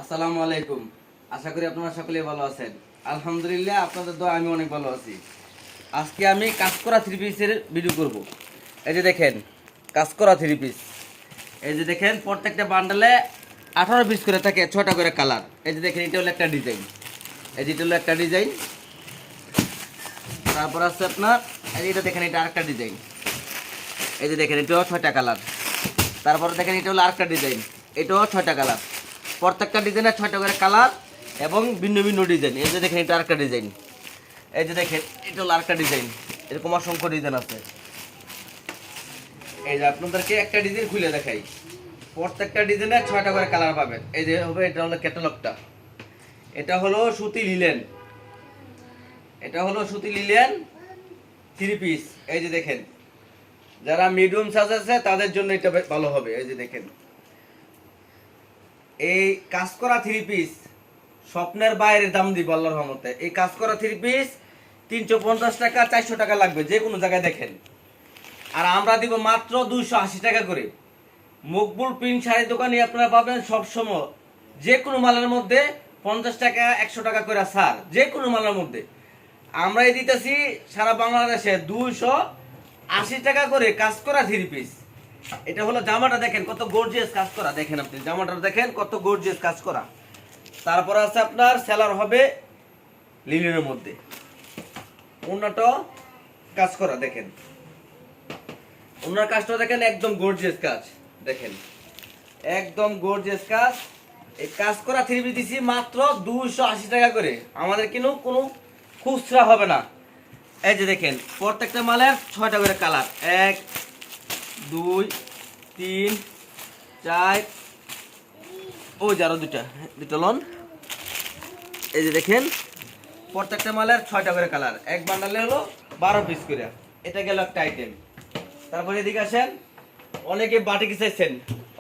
আসসালামু আলাইকুম। আশা করি আপনারা সকলেই ভালো আছেন। আলহামদুলিল্লাহ, আপনাদের দোয়া আমি অনেক ভালো আছি। আজকে আমি কাজ করা থ্রি পিসের ভিডিও করব। এই যে দেখেন, কাজ করা থ্রি পিস। এই যে দেখেন, প্রত্যেকটা বান্ডেলে 18 পিস করে থাকে, 6টা করে কালার। এই যে দেখেন, এটা হলো একটা ডিজাইন। এই যে এটা হলো একটা ডিজাইন। তারপর আছে আপনার এই যে এটা দেখেন, এটা আরেকটা ডিজাইন। এই যে দেখেন, এটাও 6টা কালার। তারপর দেখেন, এটা হলো আরেকটা ডিজাইন। এটাও 6টা কালার। প্রত্যেকটা ডিজাইনের 6টা করে কালার এবং ভিন্ন ভিন্ন ডিজাইন। এই যে দেখেন, এটা আরেকটা ডিজাইন। এই যে দেখেন, এটা হলো আরেকটা ডিজাইন। এরকম অসংখ্য ডিজাইন আছে। এই যে আপনাদেরকে একটা ডিজাইন খুলে দেখাই। প্রত্যেকটা ডিজাইনে 6টা করে কালার পাবেন। এই যে হবে, এটা হলো ক্যাটালগটা। এটা হলো সুতি লিলেন। এটা হলো সুতি লিলেন থ্রি পিস। এই যে দেখেন, যারা মিডিয়াম সাইজ আছে তাদের জন্য এটা ভালো হবে। এই যে দেখেন, এই কাজ করা থ্রি পিস স্বপ্নের বাইরে দাম দিব আল্লাহর রহমতে। এই কাজ করা থ্রি পিস 350 টাকা, 400 টাকা লাগবে যে কোনো জায়গায় দেখেন। আর আমরা দিব মাত্র 280 টাকা করে। মকবুল প্রিন্ট শাড়ি দোকানে আপনারা পাবেন সবসময় যে কোনো মালের মধ্যে 50 টাকা, 100 টাকা করে ছাড়। যে কোনো মালের মধ্যে আমরাই দিতেছি সারা বাংলাদেশে 280 টাকা করে কাজ করা থ্রি পিস। এটা হলো জামাটা, দেখেন কত গর্জিয়াস কাজ করা। দেখেন আপনি জামাটা দেখেন কত গর্জিয়াস কাজ করা। তারপর আছে আপনার সেলার হবে লিনেনের মধ্যে। ওনাটা কাজ করা, দেখেন ওনার কাজটা দেখেন, একদম গর্জিয়াস কাজ। দেখেন একদম গর্জিয়াস কাজ। এই কাজ করা থ্রি পিস দিছি মাত্র 280 টাকা করে। আমাদের কিন্তু কোনো খুচরা হবে না। এই যে দেখেন, প্রত্যেকটা মালের 6টা করে কালার। 1 2 3 4, ওই যে আরো দুটা লন। এই যে দেখেন, প্রত্যেকটা মালের 6টা করে কালার। এক বান্ডালে হলো 12 পিস করে। এটা গেল একটা আইটেম। তারপরে এদিকে আসেন, অনেকে বাটিক চাইছেন,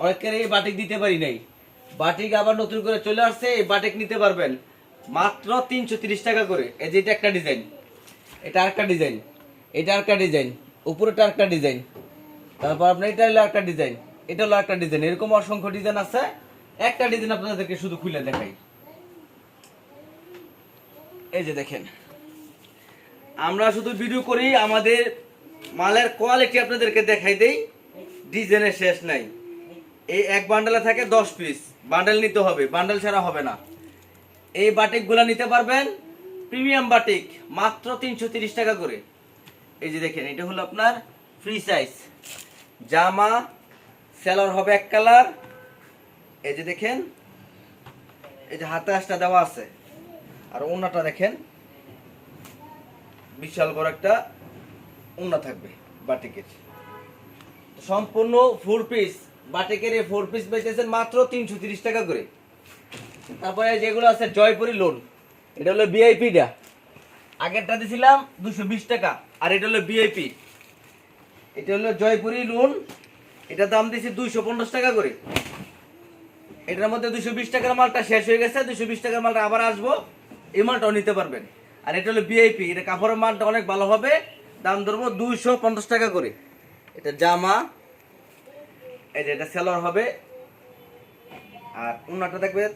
অনেকের এই বাটিক দিতে পারি নাই। বাটিক আবার নতুন করে চলে আসছে, এই বাটিক নিতে পারবেন মাত্র 330 টাকা করে। এই যে এটা একটা ডিজাইন, এটা আরেকটা ডিজাইন, এটা আরেকটা ডিজাইন, উপরেটা আরেকটা ডিজাইন। তারপর আপনার এটা হলো একটা ডিজাইন, এটা হলো একটা ডিজাইন। এরকম অসংখ্য ডিজাইন আছে। একটা ডিজাইন আপনাদেরকে শুধু খুলে দেখাই। এই যে দেখেন, আমরা শুধু ভিডিও করি, আমাদের মালের কোয়ালিটি আপনাদেরকে দেখাই দেই। ডিজাইনের শেষ নাই। এই এক বান্ডেলে থাকে 10 পিস। বান্ডেল নিতে হবে, বান্ডেল ছাড়া হবে না। এই বাটিকগুলো নিতে পারবেন প্রিমিয়াম বাটিক মাত্র 330 টাকা করে। এই যে দেখেন, এটা হলো আপনার ফ্রি সাইজ জামা। সেলার হবে এক কালার। এই যে দেখেন, এই যে হাতে আসটা দেওয়া আছে। আর ওন্নাটা দেখেন, বিশাল বড় একটা ওন্না থাকবে বাটিকের। সম্পূর্ণ 4 পিস বাটিকের। এই 4 পিস বেচেছেন মাত্র 330 টাকা করে। তারপরে যেগুলো আছে জয়পুরি লোন, এটা হলো ভিআইপিটা। আগেরটা দিছিলাম 220 টাকা, আর এটা হলো ভিআইপি। এটা হলো জয়পুরি লোন, এটা দাম দিছি 250 টাকা করে। এটার মধ্যে 220 টাকার মালটা শেষ হয়ে গেছে, 220 টাকার মালটা আবার আসবো, এই মালটাও নিতে পারবেন। আর এটা হলো ভিআইপি, এটা কাপড়ের মালটা অনেক ভালো হবে। দাম ধরবো 250 টাকা করে। এটা জামা। এই যে এটা সেলর হবে। আর ওনাটা দেখবেন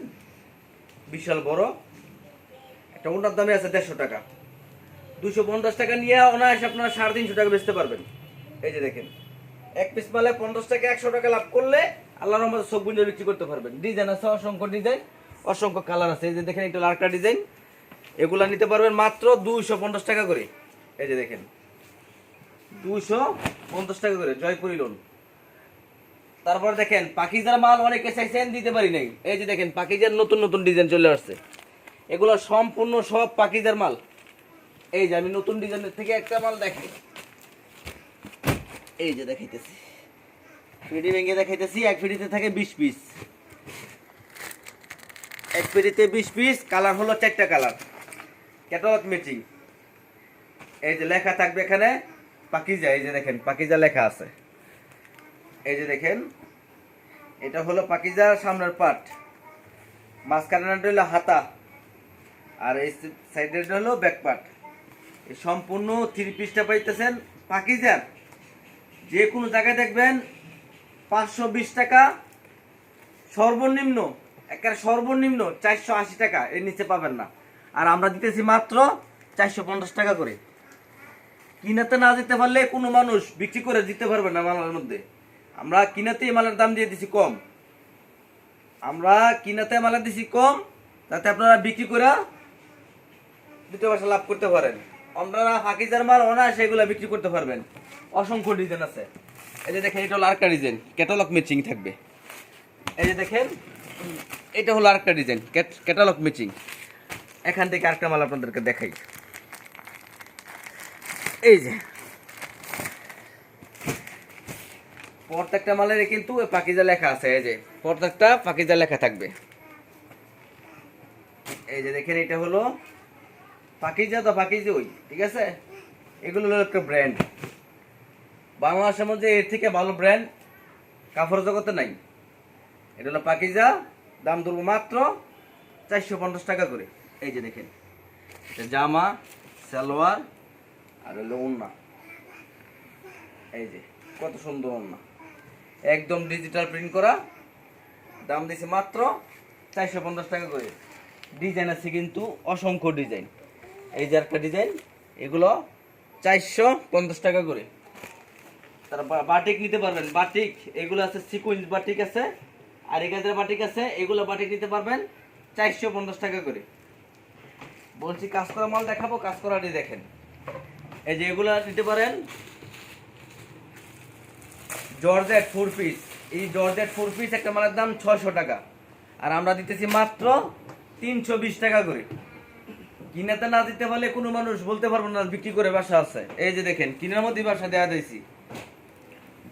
বিশাল বড় একটা। ওনার দামে আছে 150 টাকা। 250 টাকা নিয়ে অনায়াসে আপনারা 350 টাকা বেচতে পারবেন। এই যে দেখেন, এক পিস মালে 50 টাকা, 100 টাকা লাভ করলে আল্লাহর রহমতে সব গুঞ্জে বিক্রি করতে পারবেন। ডিজাইন আছে অসংখ্য ডিজাইন, অসংখ্য কালার আছে। এই যে দেখেন, এটা আরেকটা ডিজাইন। এগুলা নিতে পারবেন মাত্র 250 টাকা করে। এই যে দেখেন, 250 টাকা করে জয়পুরি লোন। তারপর দেখেন, পাকিজার মাল অনেকে চাইছেন, দিতে পারি নাই। এই যে দেখেন, পাকিজার নতুন নতুন ডিজাইন চলে আসছে। এগুলো সম্পূর্ণ সব পাকিজার মাল। এই যে আমি নতুন ডিজাইনের থেকে একটা মাল দেখাই। এই যে দেখাইতেছি, ফিডি ভেঙে দেখাইতেছি। এক ফিডিতে থাকে 20 পিস। এক ফিডিতে 20 পিস। কালার হলো 4টা কালার, ক্যাটালগ ম্যাচিং। এই যে লেখা থাকবে এখানে পাকিজা। এই যে দেখেন, পাকিজা লেখা আছে। এই যে দেখেন, এটা হলো পাকিজার সামনের পার্ট, মাঝখানেরটা হলো হাতা, আর এই সাইডেরটা হলো ব্যাক পার্ট। এই সম্পূর্ণ থ্রি পিসটা পাইতেছেন পাকিজার। যে কোনো জায়গায় দেখবেন 520 টাকা সর্বনিম্ন একেবারে সর্বনিম্ন 480 টাকা, এর নিচে পাবেন না। আর আমরা দিতেছি মাত্র 450 টাকা করে। কিনাতে না দিতে পারলে কোনো মানুষ বিক্রি করে দিতে পারবে না মালের মধ্যে। আমরা কিনাতেই মালের দাম দিয়ে দিছি কম, আমরা কিনাতে মালের দিছি কম, যাতে আপনারা বিক্রি করে দ্বিতীয় পয়সা লাভ করতে পারেন। আপনারা ফাকিজার মাল ওনা সেগুলো বিক্রি করতে পারবেন। অসংখ্য ডিজাইন আছে। এই যে দেখেন, এটা হলো আরেকটা ডিজাইন, ক্যাটালগ ম্যাচিং থাকবে। এই যে দেখেন, এটা হলো আরেকটা ডিজাইন, ক্যাটালগ ম্যাচিং। এখান থেকে আরেকটা মাল আপনাদেরকে দেখাই। এই যে প্রত্যেকটা মালের কিন্তু পাকিজা লেখা আছে। এই যে প্রত্যেকটা পাকিজা লেখা থাকবে। এই যে দেখেন, এটা হলো পাকিজা, তো পাকিজা ওই, ঠিক আছে। এগুলো হলো একটা ব্র্যান্ড, বাংলাদেশের মধ্যে এর থেকে ভালো ব্র্যান্ড কাপড় জগতে নাই। এটা হলো পাকিজা, দাম ধরবো মাত্র 450 টাকা করে। এই যে দেখেন, এটা জামা, সালোয়ার আর হলো ওড়না। এই যে কত সুন্দর ওড়না, একদম ডিজিটাল প্রিন্ট করা। দাম দিয়েছে মাত্র 450 টাকা করে। ডিজাইন আছে কিন্তু অসংখ্য ডিজাইন। এই যে একটা ডিজাইন, এগুলো 450 টাকা করে। তারা বাটিক নিতে পারবেন, বাটিক এগুলো আছে, সিকুয়েন্স বাটিক আছে, আর এই কাজের বাটিক আছে। এগুলো বাটিক নিতে পারবেন 450 টাকা করে। বলছি কাজ করা মাল দেখাবো, কাজ করাটি দেখেন। এই যে এগুলো নিতে পারেন জর্জেট 4 পিস। এই জর্জেট 4 পিস একটা মালের দাম 600 টাকা, আর আমরা দিতেছি মাত্র 320 টাকা করে। কিনাতে না দিতে পারলে কোনো মানুষ বলতে পারবো না বিক্রি করে বাসা আছে। এই যে দেখেন, কিনার মধ্যে বাসা দেওয়া দিয়েছি।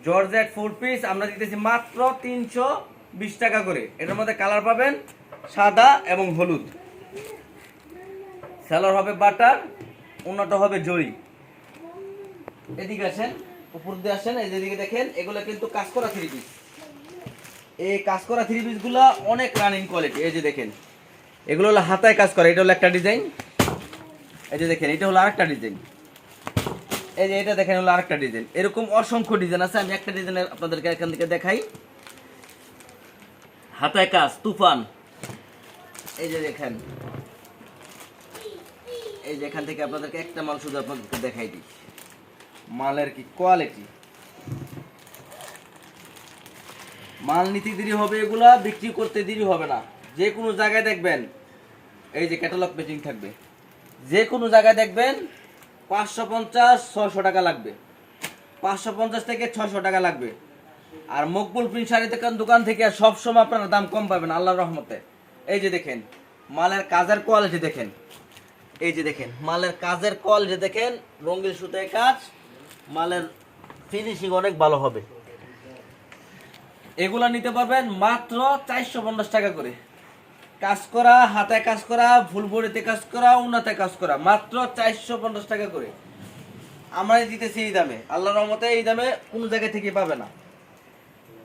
জর্জেট 4 পিস আমরা দিতেছি মাত্র 320 টাকা করে। এটার মধ্যে কালার পাবেন সাদা এবং হলুদ। সালোয়ার হবে বাটার, ওড়নাটা হবে জরি। এদিকে আসেন, উপর দিয়ে আসেন। এই যেদিকে দেখেন, এগুলো কিন্তু কাজ করা 3 পিস। এই কাজ করা 3 পিস গুলা অনেক রানিং কোয়ালিটি। এই যে দেখেন, এগুলো হলো হাতায় কাজ করা। এটা হলো একটা ডিজাইন। এই যে দেখেন, এটা হলো আরেকটা ডিজাইন। এই যে এটা দেখেন, হলো আরেকটা ডিজাইন। এরকম অসংখ্য ডিজাইন আছে। আমি একটা ডিজাইন আপনাদেরকে এখান থেকে দেখাই। হাতায় কাজ তুফান। এই যে দেখেন, এই যে এখান থেকে আপনাদেরকে একটা মাল শুধু আপনাদেরকে দেখাই দিই, মালের কি কোয়ালিটি। মাল নিতে দেরি হবে, এগুলা বিক্রি করতে দেরি হবে না। যে কোনো জায়গায় দেখবেন এই যে ক্যাটালগ ম্যাচিং থাকবে। যে কোনো জায়গায় দেখবেন 550-600 টাকা লাগবে, 550 থেকে 600 টাকা লাগবে। আর মকবুল প্রিন্ট শাড়ি দোকান থেকে সবসময় আপনারা দাম কম পাবেন আল্লাহর রহমতে। এই যে দেখেন, মালের কাজের কোয়ালিটি দেখেন। এই যে দেখেন, মালের কাজের কোয়ালিটি দেখেন, রঙিন সুতায় কাজ, মালের ফিনিশিং অনেক ভালো হবে। এগুলা নিতে পারবেন মাত্র 450 টাকা করে। কাজ করা, হাতায় কাজ করা, ফুলবড়িতে কাজ করা, উন্নাতে কাজ করা, মাত্র 450 টাকা করে আমরা দিতেছি এই দামে। আল্লাহর রহমতে এই দামে কোনো জায়গা থেকে পাবে না।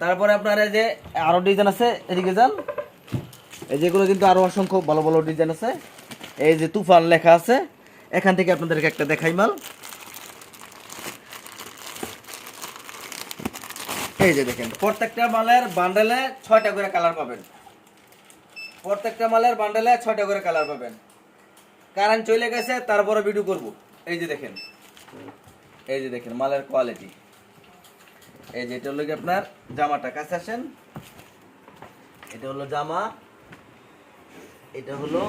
তারপরে আপনার এই যে আরো ডিজাইন আছে, এদিকে যান। এই যেগুলো কিন্তু আরো অসংখ্য ভালো ভালো ডিজাইন আছে। এই যে তুফান লেখা আছে, এখান থেকে আপনাদেরকে একটা দেখাই মাল। এই যে দেখেন, প্রত্যেকটা মালের বান্ডেলে 6টা করে কালার পাবেন। প্রত্যেকটা মালের বান্ডেলে 6টা করে কালার পাবেন। কারেন্ট চলে গেছে, তারপরে ভিডিও করব। এই যে দেখেন, এই যে দেখেন মালের কোয়ালিটি। এই যে এটা হলো কি আপনার জামাটা, কাছে আসেন। এটা হলো জামা, এটা হলো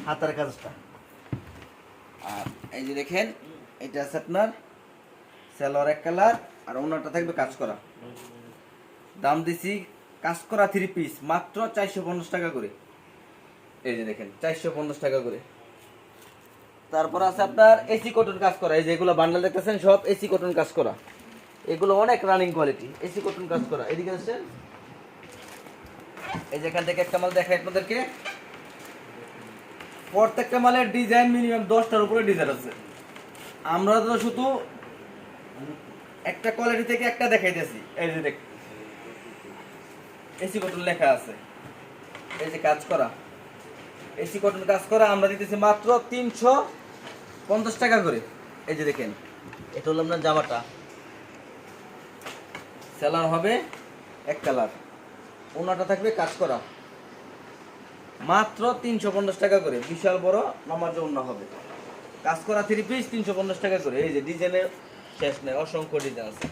হাতার কাজটা। আর এই যে দেখেন, এটা আছে আপনার সালোয়ার এক কালার, আর ওনাটা থাকবে কাজ করা। দাম দিছি কাজ করা 3 পিস মাত্র 450 টাকা করে। এই যে দেখেন, 450 টাকা করে। তারপর আছে আপনার এসি কটন কাজ করা। এই যে এগুলো বান্ডেল দেখতেছেন, সব এসি কটন কাজ করা। এগুলো অনেক রানিং কোয়ালিটি, এসি কটন কাজ করা। এদিকে আসেন, এই যে এখান থেকে একটা মাল দেখাই আপনাদেরকে। প্রত্যেকটা মালের ডিজাইন মিনিমাম 10টার উপরে ডিজাইন আছে। আমরা তো শুধু একটা কোয়ালিটি থেকে একটা দেখাইতেছি। এই যে দেখ, এসি কটন লেখা আছে। এই যে কাজ করা, এসি কটন কাজ করা আমরা দিতেছি মাত্র 350 টাকা করে। এই যে দেখেন, এটা হলো আপনার জামাটা, সেলার হবে এক কালার, ওনাটা থাকবে কাজ করা। মাত্র 350 টাকা করে, বিশাল বড় নামাজ ওন্না হবে। কাজ করা 3 পিস 350 টাকা করে। এই যে ডিজাইনের শেষ নেই, অসংখ্য ডিজাইন আছে।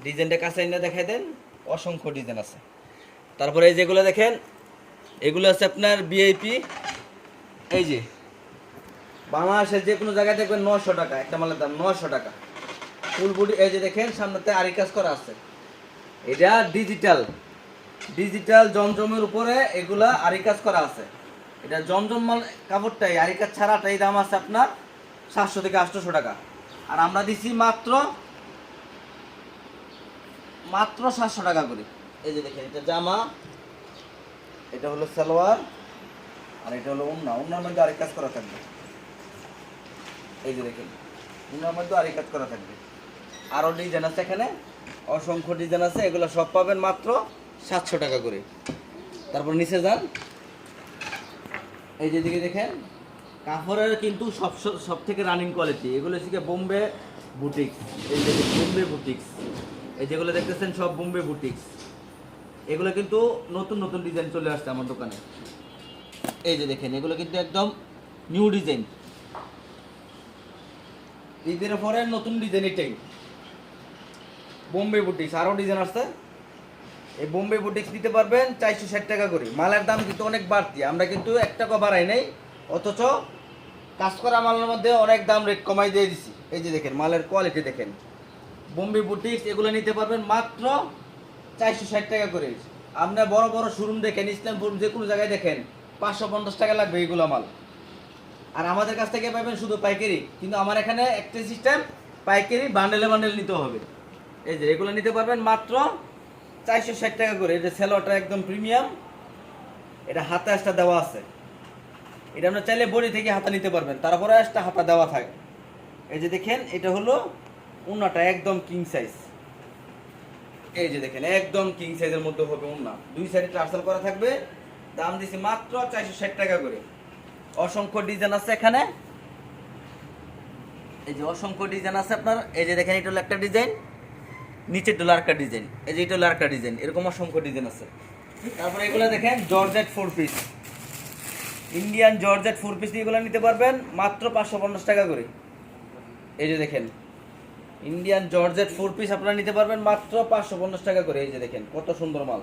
ডিজাইনটা কাছে এনে দেখাই দেন, অসংখ্য ডিজাইন আছে। তারপরে এই যেগুলো দেখেন, এগুলো আছে আপনার ভিআইপি। এই যে বাংলাদেশের যে কোনো জায়গায় দেখবেন 900 টাকা একটা মালের দাম, 900 টাকা ফুল বডি। এই যে দেখেন সামনেতে আরি কাজ করা আছে, এটা ডিজিটাল জমজমের উপরে এগুলা আরি কাজ করা আছে। এটা জমজম মাল কাপড়টাই, আরি কাজ ছাড়াটাই দাম আছে আপনার 700 থেকে 800 টাকা। আর আমরা দিছি মাত্র 700 টাকা করে। এই যে দেখেন এটা জামা, এটা হলো সালোয়ার, আর এটা হলো ওন্না। ওন্নার মধ্যে আরি কাজ করা থাকবে। এই যে দেখেন ওন্নার মধ্যে আরি কাজ করা থাকবে। আরও ডিজাইন আছে এখানে, অসংখ্য ডিজাইন আছে। এগুলো সব পাবেন মাত্র 700 টাকা করে। তারপর নিচে যান, এই যে দিকে দেখেন কাপড়ের কিন্তু সব থেকে রানিং কোয়ালিটি। এগুলো হচ্ছে বোম্বে বুটিক্স। এই যে বোম্বে বুটিক্স, এই যেগুলো দেখতেছেন সব বোম্বে বুটিক্স। এগুলো কিন্তু নতুন নতুন ডিজাইন চলে আসছে আমার দোকানে। এই যে দেখেন এগুলো কিন্তু একদম নিউ ডিজাইন, ঈদের পরে নতুন ডিজাইন। এটাই বোম্বে বুটিক্স, আরও ডিজাইন আসছে। এই বোম্বে বুটিক্স নিতে পারবেন 460 টাকা করে। মালের দাম কিন্তু অনেক বাড়তি, আমরা কিন্তু 1 টাকা বাড়াই নাই, অথচ কাজ করা মালের মধ্যে অনেক দাম রেট কমাই দিয়ে দিছি। এই যে দেখেন মালের কোয়ালিটি দেখেন, বোম্বে বুটিক্স এগুলো নিতে পারবেন মাত্র 460 টাকা করে। আপনার বড় বড় শোরুম দেখেন, ইসলামপুর যে কোনো জায়গায় দেখেন 550 টাকা লাগবে এইগুলো মাল। আর আমাদের কাছ থেকে পাবেন শুধু পাইকারি, কিন্তু আমার এখানে একটা সিস্টেম, পাইকারি বান্ডেলে বান্ডেল নিতে হবে। এই যে এগুলো নিতে পারবেন মাত্র 460 টাকা করে। এটা সেলোটা একদম প্রিমিয়াম, এটা হাতা একটা দেওয়া আছে। এটা আপনার চাইলে বডি থেকে হাতা নিতে পারবেন, তারপরে একটা হাতা দেওয়া থাকে। এই যে দেখেন এটা হলো ওন্নাটা একদম কিং সাইজ। এই যে দেখেন একদম কিং সাইজের মধ্যে হবে ওন্না, 2 সাইডে টার্সেল করা থাকবে। দাম দিছি মাত্র 460 টাকা করে। অসংখ্য ডিজাইন আছে এখানে, এই যে অসংখ্য ডিজাইন আছে আপনার। এই যে দেখেন এটা হলো একটা ডিজাইন, নিচে ডলার একটা ডিজাইন, এই যে এটা হলো আরেকটা ডিজাইন, এরকম অসংখ্য ডিজাইন আছে। তারপরে এগুলো দেখেন georgette 4 piece, Indian georgette 4 piece এগুলো নিতে পারবেন মাত্র 550 টাকা করে। এই যে দেখেন ইন্ডিয়ান জর্জেট 4 পিস আপনারা নিতে পারবেন মাত্র 550 টাকা করে। এই যে দেখেন কত সুন্দর মাল,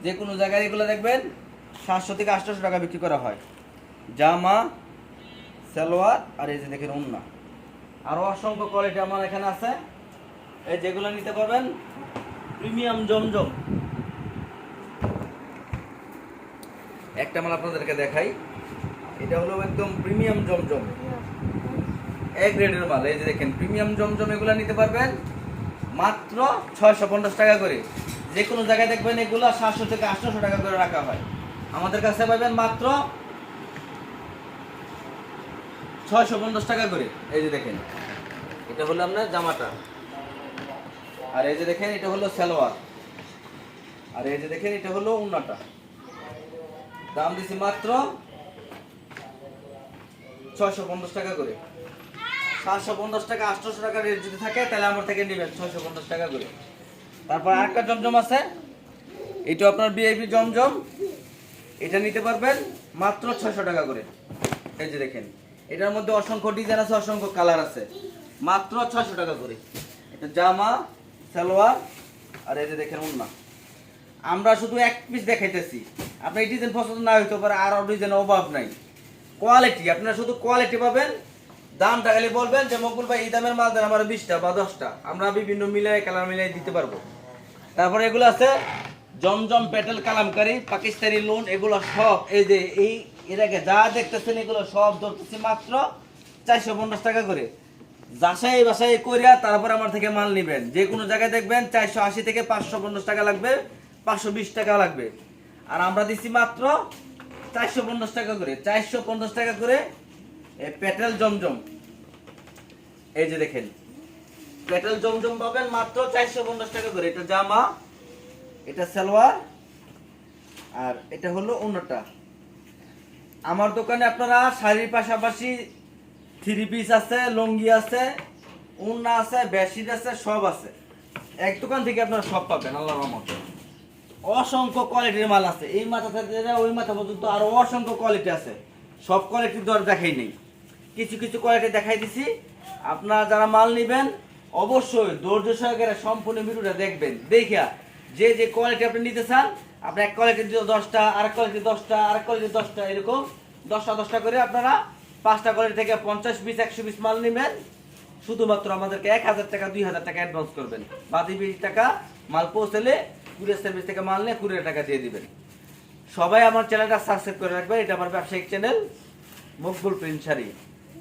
যে কোনো জায়গায় এগুলো দেখবেন 700 থেকে 800 টাকা বিক্রি করা হয়। জামা, সালোয়ার, আর এই যে দেখেন ওন্না। আরও অসংখ্য কোয়ালিটি আমার এখানে আছে। এই যেগুলো নিতে পারবেন প্রিমিয়াম জমজম। একটা মাল আপনাদেরকে দেখাই, এটা হলো একদম প্রিমিয়াম জমজম, এক গ্রেডের মাল। এই যে দেখেন প্রিমিয়াম জমজম, এগুলো নিতে পারবেন মাত্র 650 টাকা করে। যে কোনো জায়গায় দেখবেন এগুলো 700 থেকে 800 টাকা করে রাখা হয়, আমাদের কাছে পাবেন মাত্র 650 টাকা করে। এই যে দেখেন এটা হলো আপনার জামাটা, আর এই যে দেখেন এটা হলো সালোয়ার, আর এই যে দেখেন এটা হলো ওন্নাটা। দাম দিছি মাত্র 650 টাকা করে। 750 টাকা 800 টাকা রেট যদি থাকে তাহলে আমার থেকে নেবেন 650 টাকা করে। তারপর আরেকটা জমজম আছে, এটা আপনার ভিআইপি জমজম, এটা নিতে পারবেন মাত্র 600 টাকা করে। এই যে দেখেন এটার মধ্যে অসংখ্য ডিজাইন আছে, অসংখ্য কালার আছে, মাত্র 600 টাকা করে। এটা জামা, সালোয়ার, আর এই যে দেখেন ওন্না। আমরা শুধু এক পিস দেখাইতেছি, আপনার এই ডিজাইন পছন্দ না হইতে পারে, আরও ডিজাইন অভাব নাই। কোয়ালিটি আপনারা শুধু কোয়ালিটি পাবেন, দামটা খালি বলবেন যে মকবুল ভাই এই দামের মাল দেন আমার 20টা বা 10টা, আমরা বিভিন্ন মিলাই কালার মিলাই দিতে পারবো। তারপরে এগুলো আছে জমজম পেটেল কালামকারি, পাকিস্তানি লোন, এগুলো সব এই যে এই এর আগে যা দেখতেছেন এগুলো সব ধরতেছি মাত্র 450 টাকা করে। যাচাই বাছাই করিয়া তারপর আমার থেকে মাল নেবেন। যে কোনো জায়গায় দেখবেন 480 থেকে 550 টাকা লাগবে, 520 টাকা লাগবে, আর আমরা দিচ্ছি মাত্র 450 টাকা করে। 450 টাকা করে পেটেল জমজম। এই যে দেখেন পেটেল জমজম পাবেন মাত্র 450 টাকা করে। এটা জামা, এটা সালোয়ার, আর এটা হলো ওন্নাটা। আমার দোকানে আপনারা শাড়ির পাশাপাশি 3 পিস আছে, লুঙ্গি আছে, ওন্না আছে, বেডশিট আছে, সব আছে। এক দোকান থেকে আপনারা সব পাবেন আল্লাহর রহমতে। অসংখ্য কোয়ালিটির মাল আছে, এই মাথা থেকে ওই মাথা পর্যন্ত আরো অসংখ্য কোয়ালিটি আছে। সব কোয়ালিটির দর দেখাই নেই, কিছু কিছু কোয়ালিটি দেখাই দিছি। আপনারা যারা মাল নেবেন অবশ্যই ধৈর্য সহকারে সম্পূর্ণ ভিডিওটা দেখবেন, দেখিয়া যে যে কোয়ালিটি আপনি নিতে চান, আপনি এক কোয়ালিটির 10টা, আরেক কোয়ালিটি 10টা, আরেক কোয়ালিটি 10টা, এরকম 10টা করে আপনারা 5টা কোয়ালিটি থেকে 50 পিস 100 পিস মাল নেবেন। শুধুমাত্র আমাদেরকে 1000 টাকা 2000 টাকা অ্যাডভান্স করবেন, বাকি 20 টাকা মাল পৌঁছলে কুরিয়ার সার্ভিস থেকে মাল নিয়ে কুরিয়ার টাকা দিয়ে দিবেন। সবাই আমার চ্যানেলটা সাবস্ক্রাইব করে রাখবেন, এটা আমার ব্যবসায়িক চ্যানেল মকবুল প্রিন্ট শাড়ি।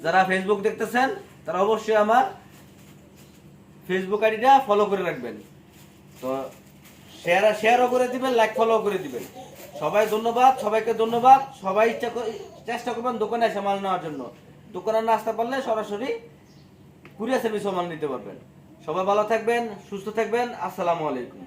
যারা ফেসবুক দেখতেছেন তারা অবশ্যই আমার ফেসবুক আইডিটা ফলো করে রাখবেন, তো শেয়ারও করে দিবেন, লাইক ফলো করে দিবেন। সবাই ধন্যবাদ, সবাইকে ধন্যবাদ। সবাই চেষ্টা করবেন দোকানে এসে মাল নেওয়ার জন্য, দোকানে না আসতে পারলে সরাসরি কুরিয়ার সার্ভিসও মাল নিতে পারবেন। সবাই ভালো থাকবেন, সুস্থ থাকবেন। আসসালামু আলাইকুম।